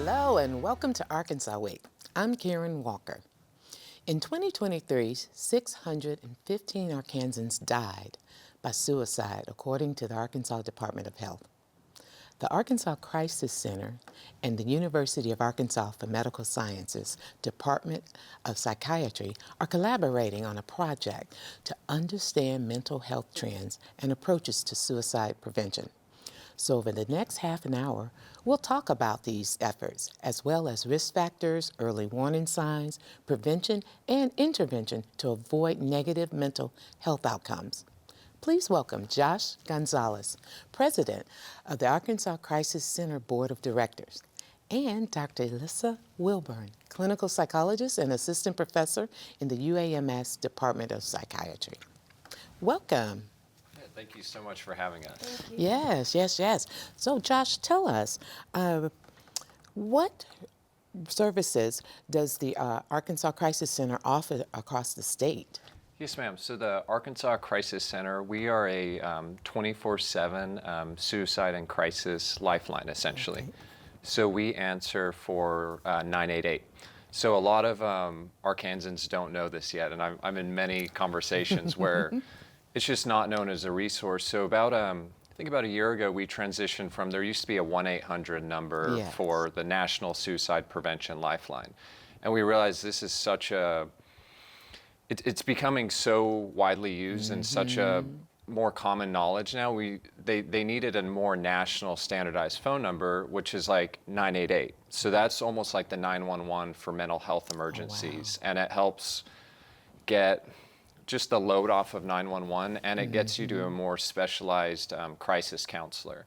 Hello and welcome to Arkansas Week. I'm Karen Walker. In 2023, 615 Arkansans died by suicide, according to the Arkansas Department of Health. The Arkansas Crisis Center and the University of Arkansas for Medical Sciences Department of Psychiatry are collaborating on a project to understand mental health trends and approaches to suicide prevention. So over the next half an hour, we'll talk about these efforts, as well as risk factors, early warning signs, prevention, and intervention to avoid negative mental health outcomes. Please welcome Josh Gonzales, President of the Arkansas Crisis Center Board of Directors, and Dr. Elissa Wilburn, Clinical Psychologist and Assistant Professor in the UAMS Department of Psychiatry. Welcome. Thank you so much for having us. Yes. So Josh, tell us, what services does the Arkansas Crisis Center offer across the state? Yes, ma'am. So the Arkansas Crisis Center, we are a 24/7 suicide and crisis lifeline, essentially. Okay. So we answer for 988. So a lot of Arkansans don't know this yet, and I'm in many conversations where it's just not known as a resource. So about, I think about a year ago, we transitioned from, there used to be a 1-800 number Yes. for the National Suicide Prevention Lifeline. And we realized this is such a, it's becoming so widely used and such a more common knowledge now. They needed a more national standardized phone number, which is like 988. So that's almost like the 911 for mental health emergencies. Oh, wow. And it helps get just the load off of 911, and it gets you to a more specialized crisis counselor.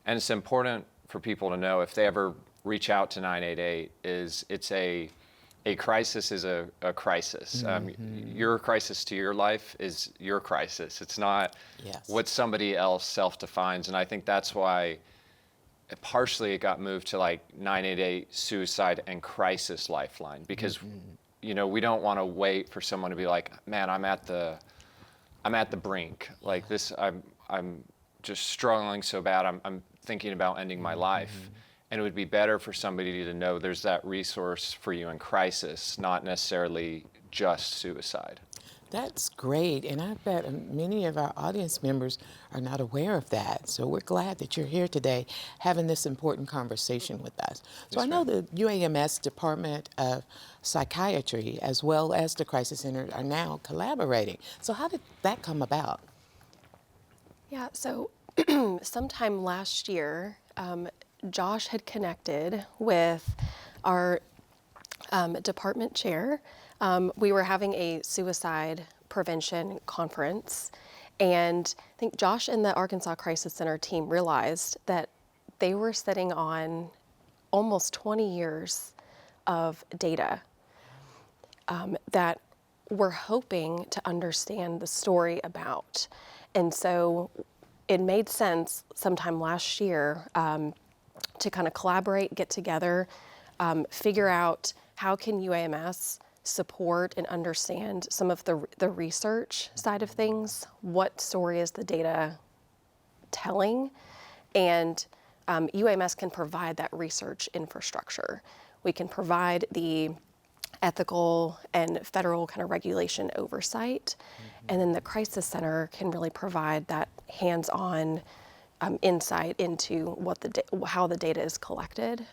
And it's important for people to know, if they ever reach out to 988, it's a crisis is a crisis. Your crisis to your life is your crisis. It's not what somebody else self-defines. And I think that's why partially it got moved to like 988 Suicide and Crisis Lifeline, because you know, we don't want to wait for someone to be like, man, I'm at the brink. Like this, I'm just struggling so bad. I'm thinking about ending my life. And it would be better for somebody to know there's that resource for you in crisis, not necessarily just suicide. That's great, and I bet many of our audience members are not aware of that. So we're glad that you're here today having this important conversation with us. So I know the UAMS Department of Psychiatry, as well as the Crisis Center, are now collaborating. So how did that come about? Yeah, so sometime last year, Josh had connected with our department chair. We were having a suicide prevention conference, and I think Josh and the Arkansas Crisis Center team realized that they were sitting on almost 20 years of data that we're hoping to understand the story about. And so it made sense sometime last year to kind of collaborate, get together, figure out how can UAMS support and understand some of the research side of things. What story is the data telling? And UAMS can provide that research infrastructure. We can provide the ethical and federal kind of regulation oversight. And then the Crisis Center can really provide that hands-on insight into how the data is collected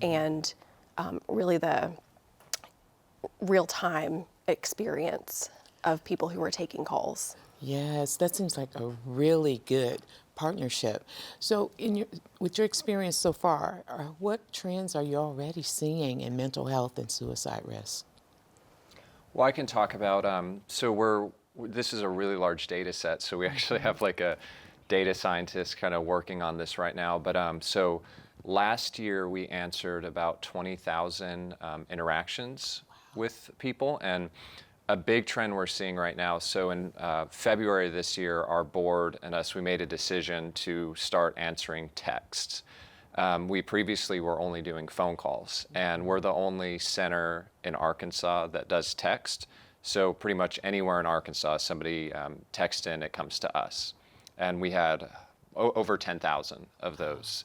and really the real-time experience of people who are taking calls. Yes, that seems like a really good partnership. So with your experience so far, what trends are you already seeing in mental health and suicide risk? Well, I can talk about, this is a really large data set, so we actually have like a data scientist kind of working on this right now. But so last year we answered about 20,000 interactions with people, and a big trend we're seeing right now. So in February this year, our board and us, we made a decision to start answering texts. We previously were only doing phone calls, and we're the only center in Arkansas that does text. So pretty much anywhere in Arkansas, somebody texts in, it comes to us. And we had over 10,000 of those.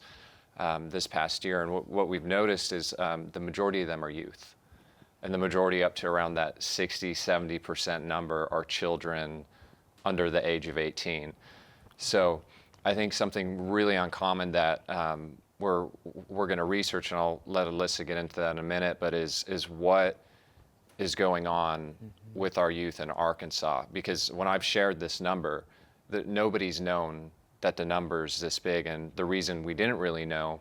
this past year. And what we've noticed is the majority of them are youth. And the majority, up to around that 60, 70% number, are children under the age of 18. So I think something really uncommon that we're going to research, and I'll let Elissa get into that in a minute, but is what is going on with our youth in Arkansas. Because when I've shared this number, that nobody's known that the number's this big, and the reason we didn't really know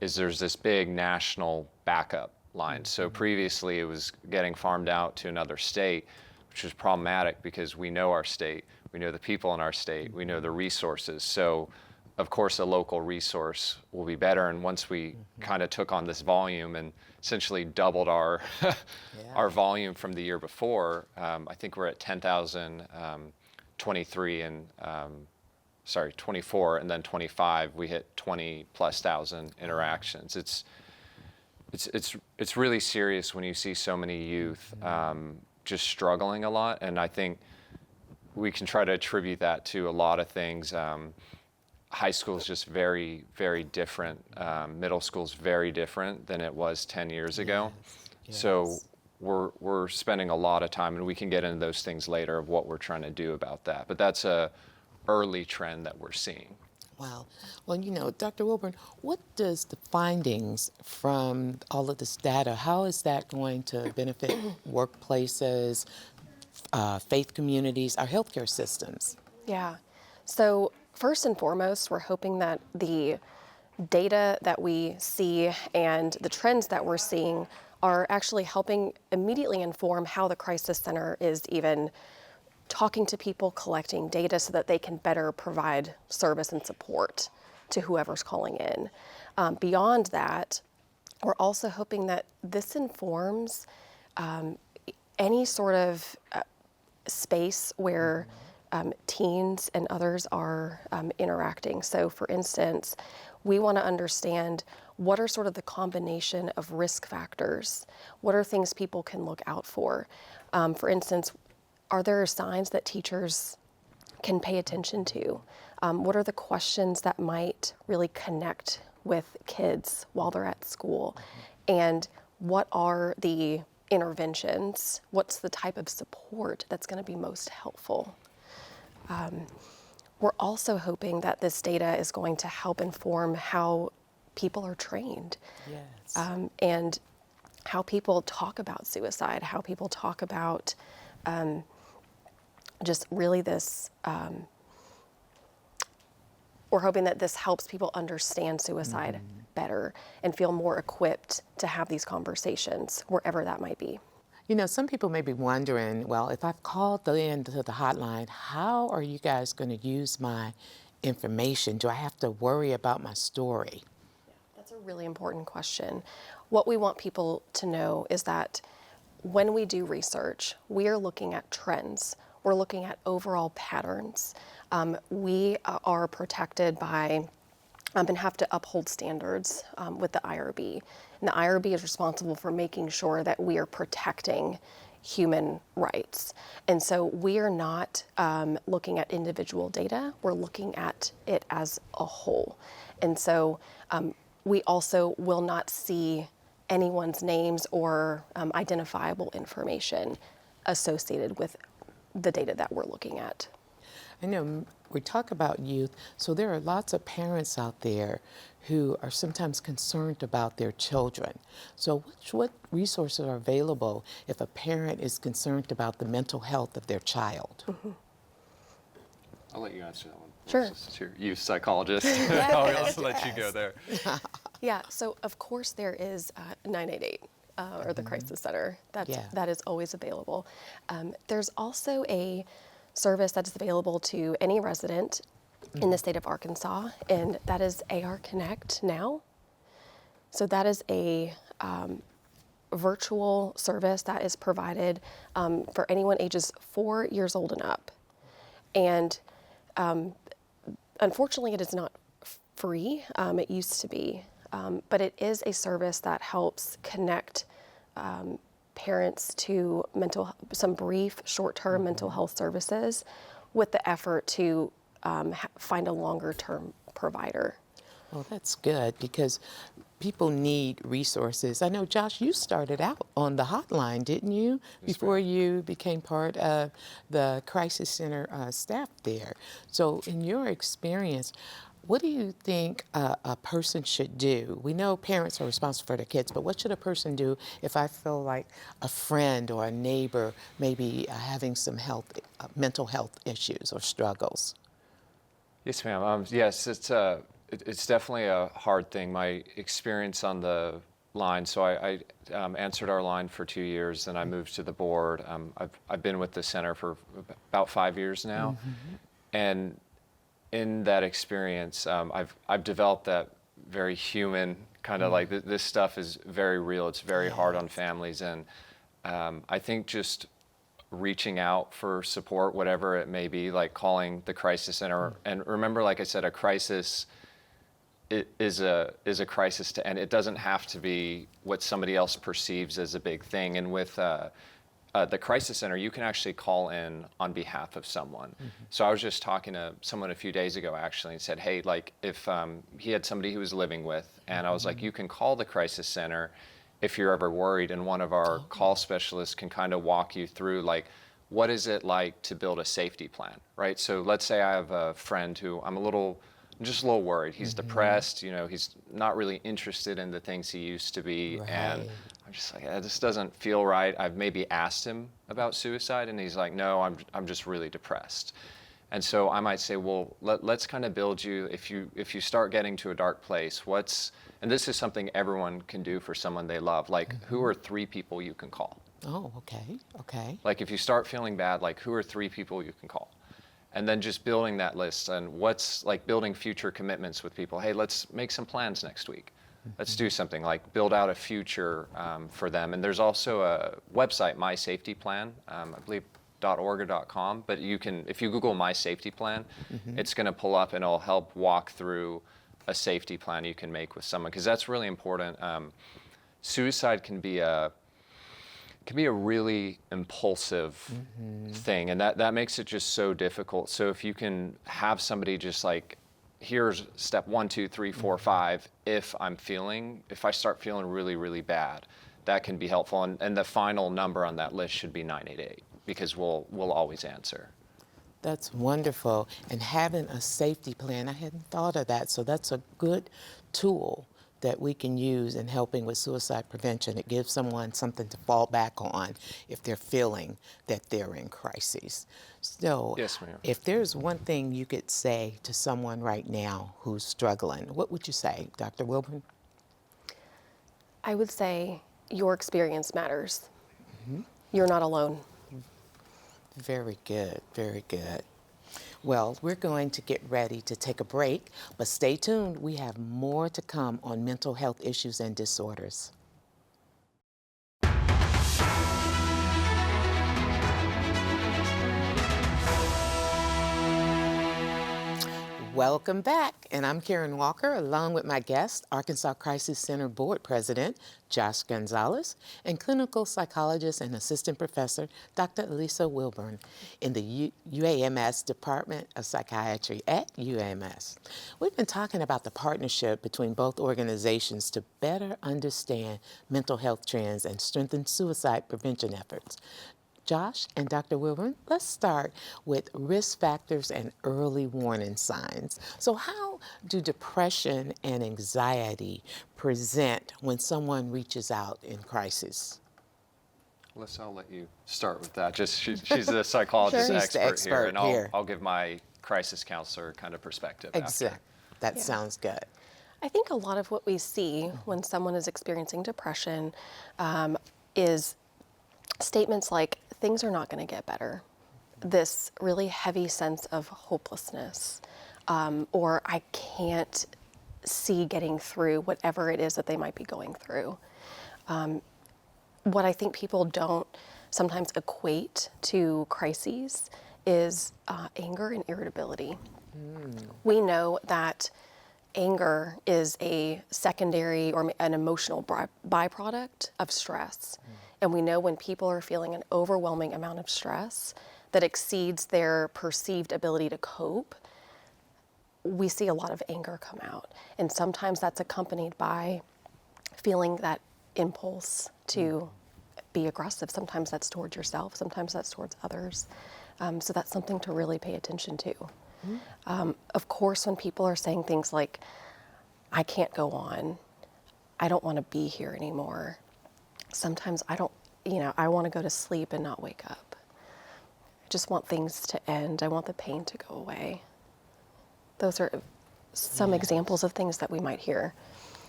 is there's this big national backup line. So previously it was getting farmed out to another state, which was problematic because we know our state, we know the people in our state, we know the resources. So of course a local resource will be better. And once we kind of took on this volume and essentially doubled our our volume from the year before, I think we're at 10,023 and 24, and then 25 we hit 20 plus thousand interactions. It's really serious when you see so many youth just struggling a lot, and I think we can try to attribute that to a lot of things. High school is just very, very different. Middle school is very different than it was 10 years ago. Yes. So we're spending a lot of time, and we can get into those things later of what we're trying to do about that. But that's a early trend that we're seeing. Wow. Well, Dr. Wilburn, what does the findings from all of this data, how is that going to benefit workplaces, faith communities, our healthcare systems? Yeah. So first and foremost, we're hoping that the data that we see and the trends that we're seeing are actually helping immediately inform how the crisis center is even talking to people, collecting data so that they can better provide service and support to whoever's calling in. Beyond that, we're also hoping that this informs any sort of space where teens and others are interacting. So for instance, we want to understand what are sort of the combination of risk factors. What are things people can look out for? For instance, are there signs that teachers can pay attention to? What are the questions that might really connect with kids while they're at school? And what are the interventions? What's the type of support that's going to be most helpful? We're also hoping that this data is going to help inform how people are trained. Yes. And how people talk about suicide, how people talk about just really this, we're hoping that this helps people understand suicide better and feel more equipped to have these conversations, wherever that might be. Some people may be wondering, well, if I've called into the hotline, how are you guys going to use my information? Do I have to worry about my story? That's a really important question. What we want people to know is that when we do research, we are looking at trends. We're looking at overall patterns. We are protected by and have to uphold standards with the IRB. And the IRB is responsible for making sure that we are protecting human rights. And so we are not looking at individual data, we're looking at it as a whole. And so we also will not see anyone's names or identifiable information associated with the data that we're looking at. I know we talk about youth, so there are lots of parents out there who are sometimes concerned about their children. So what resources are available if a parent is concerned about the mental health of their child? Mm-hmm. I'll let you answer that one. Sure. Since you're youth psychologist, Yes, I'll also let you go there. Yeah, so of course there is 988 or the Crisis Center. That is always available. There's also a service that's available to any resident in the state of Arkansas, and that is AR Connect Now. So that is a virtual service that is provided for anyone ages 4 years old and up. And unfortunately, it is not free. It used to be, but it is a service that helps connect parents to some brief short-term mental health services with the effort to find a longer-term provider. Well, that's good because people need resources. I know, Josh, you started out on the hotline, didn't you? Yes, Before ma'am. you became part of the crisis center staff there. So, in your experience, what do you think a person should do? We know parents are responsible for their kids, but what should a person do if I feel like a friend or a neighbor may be having some mental health issues or struggles? Yes, ma'am. Yes, it's definitely a hard thing. My experience on the line. So I answered our line for 2 years, then I moved to the board. I've been with the center for about 5 years now, and in that experience, I've developed that very human kind of like this stuff is very real. It's very hard on families, and I think just reaching out for support, whatever it may be, like calling the crisis center. And remember, like I said, a crisis is a crisis to end. It doesn't have to be what somebody else perceives as a big thing. And with the crisis center, you can actually call in on behalf of someone. So I was just talking to someone a few days ago actually and said, hey, like if he had somebody he was living with, and I was like, you can call the crisis center if you're ever worried, and one of our call specialists can kind of walk you through like, what is it like to build a safety plan, right? So let's say I have a friend who I'm just a little worried. He's depressed, he's not really interested in the things he used to be. And Right. I'm just like, this doesn't feel right. I've maybe asked him about suicide, and he's like, no, I'm just really depressed. And so I might say, well, let's kind of build you, if you start getting to a dark place, and this is something everyone can do for someone they love, like who are 3 people you can call? Oh, okay. Like if you start feeling bad, like who are 3 people you can call? And then just building that list, and what's like building future commitments with people. Hey, let's make some plans next week. Let's do something like build out a future for them. And there's also a website, My Safety Plan, I believe .org or .com, but you can, if you Google My Safety Plan, it's going to pull up and it'll help walk through a safety plan you can make with someone, because that's really important. Suicide can be a really impulsive thing, and that makes it just so difficult. So if you can have somebody just like, here's step 1, 2, 3, 4, 5, if I start feeling really, really bad, that can be helpful. And the final number on that list should be 988, because we'll always answer. That's wonderful. And having a safety plan, I hadn't thought of that. So that's a good tool that we can use in helping with suicide prevention. It gives someone something to fall back on if they're feeling that they're in crisis. So Yes, ma'am. if there's one thing you could say to someone right now who's struggling, what would you say, Dr. Wilburn? I would say your experience matters. You're not alone. Very good, very good. Well, we're going to get ready to take a break, but stay tuned. We have more to come on mental health issues and disorders. Welcome back, and I'm Karen Walker, along with my guest, Arkansas Crisis Center Board President Josh Gonzales, and clinical psychologist and assistant professor Dr. Elissa Wilburn in the UAMS Department of Psychiatry at UAMS. We've been talking about the partnership between both organizations to better understand mental health trends and strengthen suicide prevention efforts. Josh and Dr. Wilburn, let's start with risk factors and early warning signs. So how do depression and anxiety present when someone reaches out in crisis? Elissa, I'll let you start with that. She's the psychologist Sure. She's the expert expert here, and here. I'll give my crisis counselor kind of perspective after. Exactly. That Yeah. sounds good. I think a lot of what we see when someone is experiencing depression is statements like, things are not going to get better. This really heavy sense of hopelessness, or I can't see getting through whatever it is that they might be going through. What I think people don't sometimes equate to crises is anger and irritability. We know that anger is a secondary or an emotional byproduct of stress. And we know when people are feeling an overwhelming amount of stress that exceeds their perceived ability to cope, we see a lot of anger come out. And sometimes that's accompanied by feeling that impulse to be aggressive. Sometimes that's towards yourself, sometimes that's towards others. So that's something to really pay attention to. Of course, when people are saying things like, I can't go on, I don't want to be here anymore. Sometimes I want to go to sleep and not wake up. I just want things to end. I want the pain to go away. Those are some examples of things that we might hear.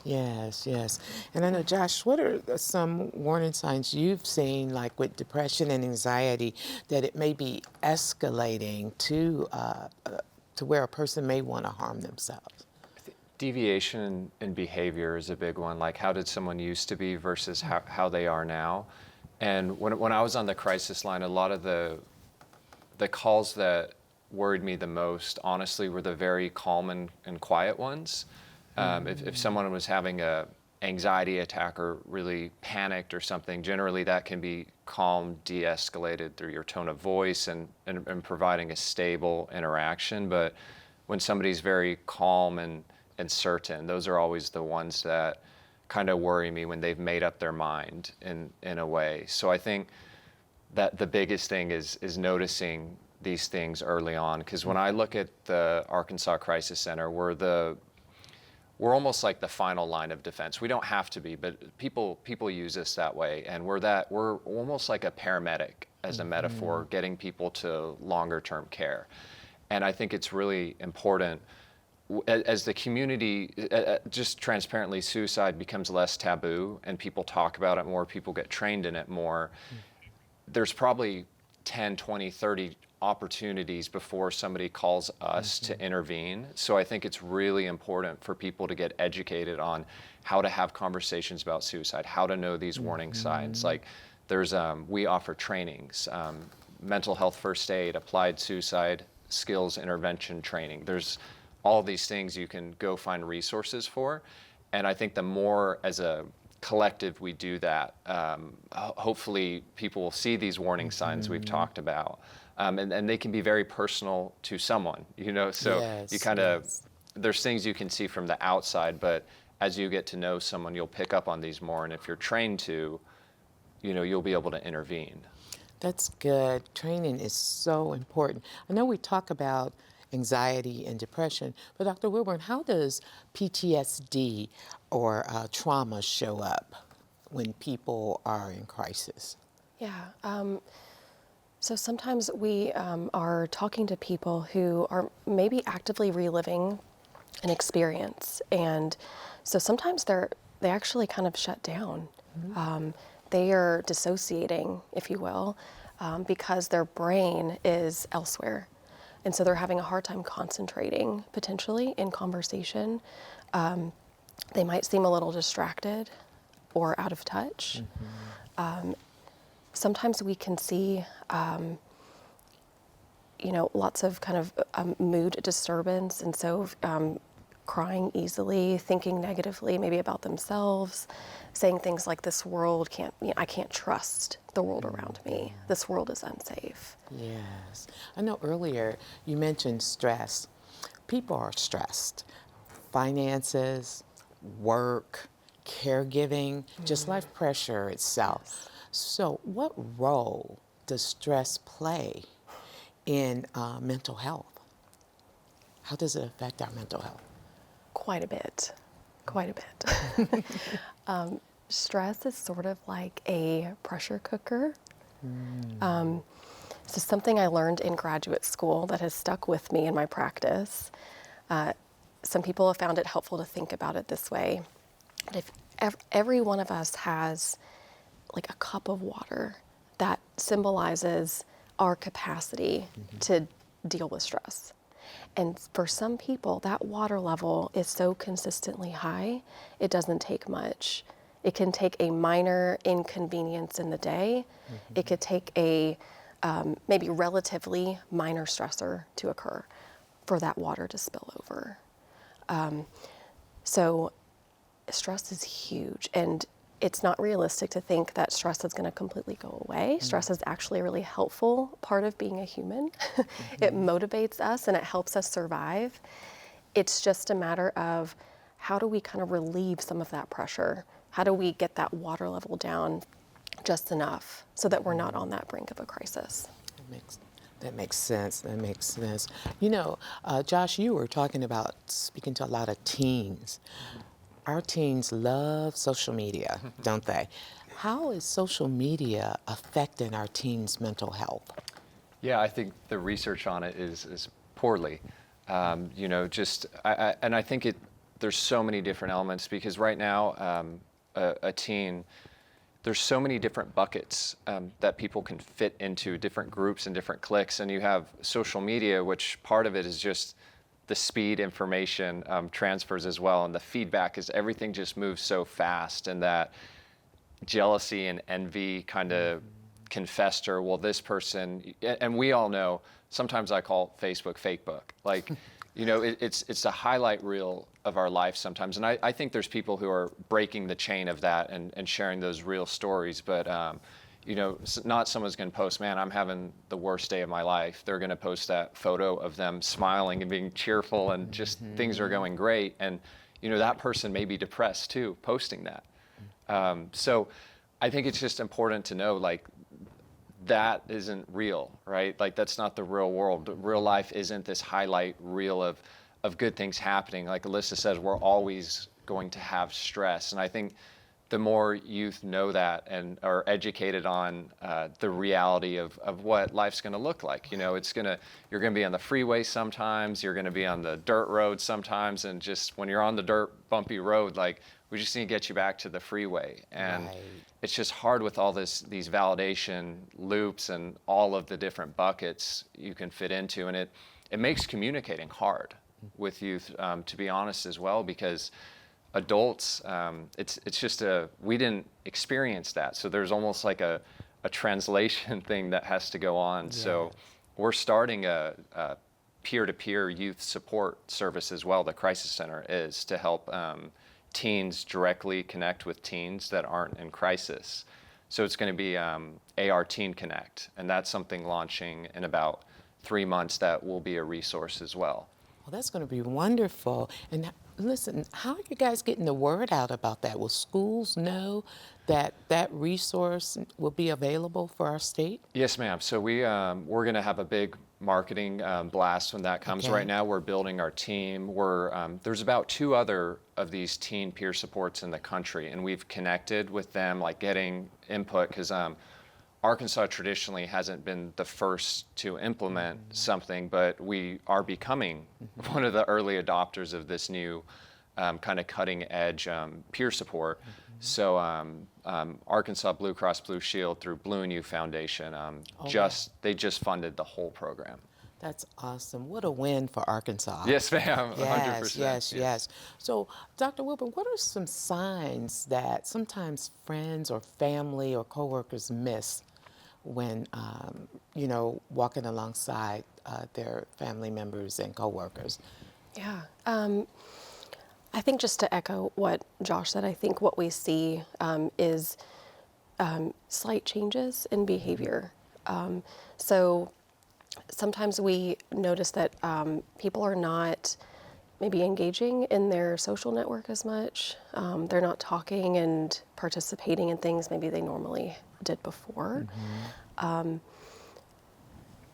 Yes, yes. And I know, Josh, what are some warning signs you've seen, like with depression and anxiety, that it may be escalating to where a person may want to harm themselves? Deviation in behavior is a big one. Like, how did someone used to be versus how they are now? And when I was on the crisis line, a lot of the calls that worried me the most, honestly, were the very calm and quiet ones. If someone was having a anxiety attack or really panicked or something, generally that can be calm, de-escalated through your tone of voice and providing a stable interaction. But when somebody's very calm and certain, those are always the ones that kind of worry me when they've made up their mind in a way. So I think that the biggest thing is noticing these things early on, because when I look at the Arkansas Crisis Center, we're almost like the final line of defense. We don't have to be, but people use us that way, and we're almost like a paramedic as a metaphor, getting people to longer term care. And I think it's really important as the community, just transparently, suicide becomes less taboo and people talk about it more, people get trained in it more. There's probably 10, 20, 30 opportunities before somebody calls us to intervene. So I think it's really important for people to get educated on how to have conversations about suicide, how to know these warning signs. Like we offer trainings, mental health first aid, applied suicide skills intervention training. There's all these things you can go find resources for. And I think the more as a collective we do that, hopefully people will see these warning signs we've talked about. And they can be very personal to someone, so Yes, you kind of, there's things you can see from the outside, but as you get to know someone, you'll pick up on these more. And if you're trained to, you'll be able to intervene. That's good. Training is so important. I know we talk about anxiety and depression, but Dr. Wilburn, how does PTSD or trauma show up when people are in crisis? Yeah. So sometimes we are talking to people who are maybe actively reliving an experience, and so sometimes they actually kind of shut down. They are dissociating, if you will, because their brain is elsewhere. And so they're having a hard time concentrating, potentially, in conversation. They might seem a little distracted or out of touch. Sometimes we can see, lots of kind of mood disturbance. And so crying easily, thinking negatively, maybe about themselves, saying things like, this world I can't trust the world around me. This world is unsafe. Yes. I know earlier you mentioned stress. People are stressed. Finances, work, caregiving, just life pressure itself. So what role does stress play in mental health? How does it affect our mental health? Quite a bit. Stress is sort of like a pressure cooker. So something I learned in graduate school that has stuck with me in my practice. Some people have found it helpful to think about it this way. If every one of us has like a cup of water that symbolizes our capacity to deal with stress. And for some people, that water level is so consistently high, it doesn't take much. It can take a minor inconvenience in the day. It could take a maybe relatively minor stressor to occur for that water to spill over. So stress is huge, and it's not realistic to think that stress is going to completely go away. Stress is actually a really helpful part of being a human. It motivates us and it helps us survive. it's just a matter of how do we kind of relieve some of that pressure? How do we get that water level down just enough so that we're not on that brink of a crisis? That makes sense. That makes sense. You know, Josh, you were talking about speaking to a lot of teens. Our teens love social media, don't they? How is social media affecting our teens' mental health? Yeah, I think the research on it is poorly. You know, and I think there's so many different elements because right now, a teen, there's so many different buckets that people can fit into, different groups and different cliques. And you have social media, which part of it is just the speed information transfers as well. And the feedback is everything just moves so fast, and that jealousy and envy kind of can fester. Well, this person, and we all know, sometimes I call Facebook fake book. Like, you know, it's a highlight reel of our life sometimes. And I think there's people who are breaking the chain of that and sharing those real stories. But, you know, not someone's going to post, man, I'm having the worst day of my life. They're going to post that photo of them smiling and being cheerful and just things are going great. And, you know, that person may be depressed too, posting that. So I think it's just important to know, like, that isn't real, right? Like, that's not the real world. Real life isn't this highlight reel of good things happening. Like Elissa says, we're always going to have stress. And I think the more youth know that and are educated on the reality of what life's going to look like, you know, you're going to be on the freeway sometimes, you're going to be on the dirt road sometimes, and just when you're on the dirt bumpy road, like, we just need to get you back to the freeway. And it's just hard with all these validation loops and all of the different buckets you can fit into. And it makes communicating hard with youth, to be honest, as well, because adults, it's just we didn't experience that. So there's almost like a translation thing that has to go on. Yeah. So we're starting a peer-to-peer youth support service as well. The Crisis Center is to help teens directly connect with teens that aren't in crisis. So it's going to be AR Teen Connect, and that's something launching in about 3 months that will be a resource as well. Well, that's going to be wonderful. And listen, how are you guys getting the word out about that? Will schools know that that resource will be available for our state? Yes, ma'am. So we're going to have a big marketing blast when that comes. Okay. Right now, we're building our team. There's about 2 other of these teen peer supports in the country, and we've connected with them, like getting input, because Arkansas traditionally hasn't been the first to implement something, but we are becoming one of the early adopters of this new kind of cutting edge peer support. So Arkansas Blue Cross Blue Shield through Blue and You Foundation, they just funded the whole program. That's awesome. What a win for Arkansas. Yes, ma'am. Yes, 100%. yes. So, Dr. Wilburn, what are some signs that sometimes friends or family or coworkers miss when, walking alongside their family members and coworkers? Yeah. I think just to echo what Josh said, I think what we see is slight changes in behavior. So sometimes we notice that people are not maybe engaging in their social network as much. They're not talking and participating in things maybe they normally did before.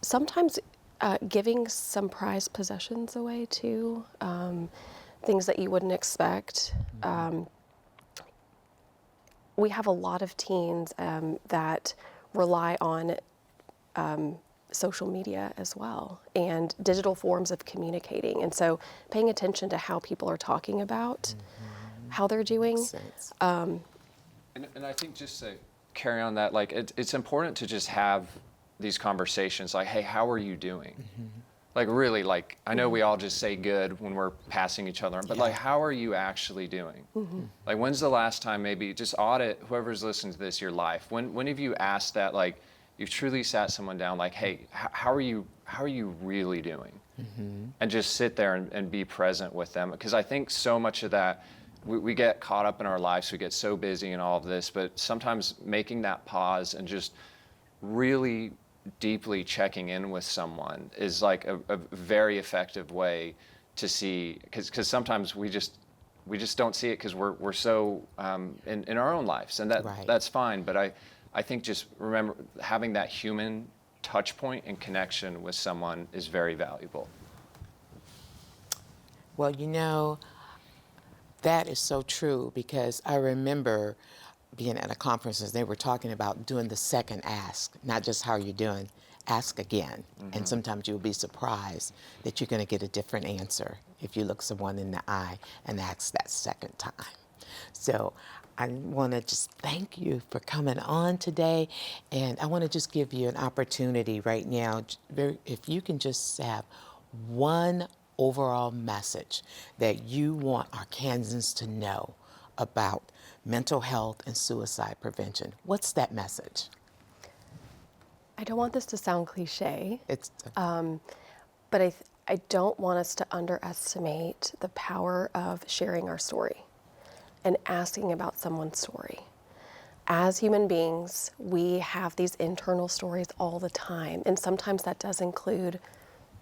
Sometimes giving some prized possessions away too, things that you wouldn't expect. We have a lot of teens that rely on social media as well and digital forms of communicating. And so paying attention to how people are talking about how they're doing. And I think just to carry on that, like it's important to just have these conversations like, hey, how are you doing? Like really, like I know we all just say good when we're passing each other, but like how are you actually doing? Like when's the last time, maybe just audit whoever's listening to this, your life. When have you asked that, like you've truly sat someone down like, hey, how are you really doing? And just sit there and be present with them. Because I think so much of that, we get caught up in our lives, we get so busy in all of this, but sometimes making that pause and just really deeply checking in with someone is like a very effective way to see, because sometimes we just don't see it because we're so in our own lives, and Right. that's fine. But I think just remember having that human touch point and connection with someone is very valuable. Well, you know, that is so true because I remember being at a conference and they were talking about doing the second ask, not just how you're doing, ask again. And sometimes you'll be surprised that you're going to get a different answer if you look someone in the eye and ask that second time. So I want to just thank you for coming on today. And I want to just give you an opportunity right now, if you can just have one overall message that you want Arkansans to know about mental health and suicide prevention. What's that message? I don't want this to sound cliche, It's but I don't want us to underestimate the power of sharing our story and asking about someone's story. As human beings, we have these internal stories all the time, and sometimes that does include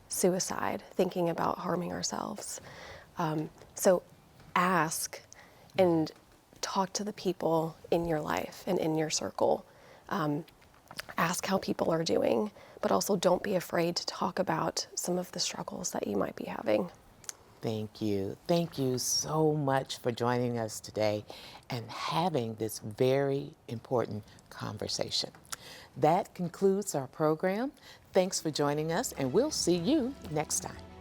suicide, thinking about harming ourselves. So ask and talk to the people in your life and in your circle. Ask how people are doing, but also don't be afraid to talk about some of the struggles that you might be having. Thank you. Thank you so much for joining us today and having this very important conversation. That concludes our program. Thanks for joining us, and we'll see you next time.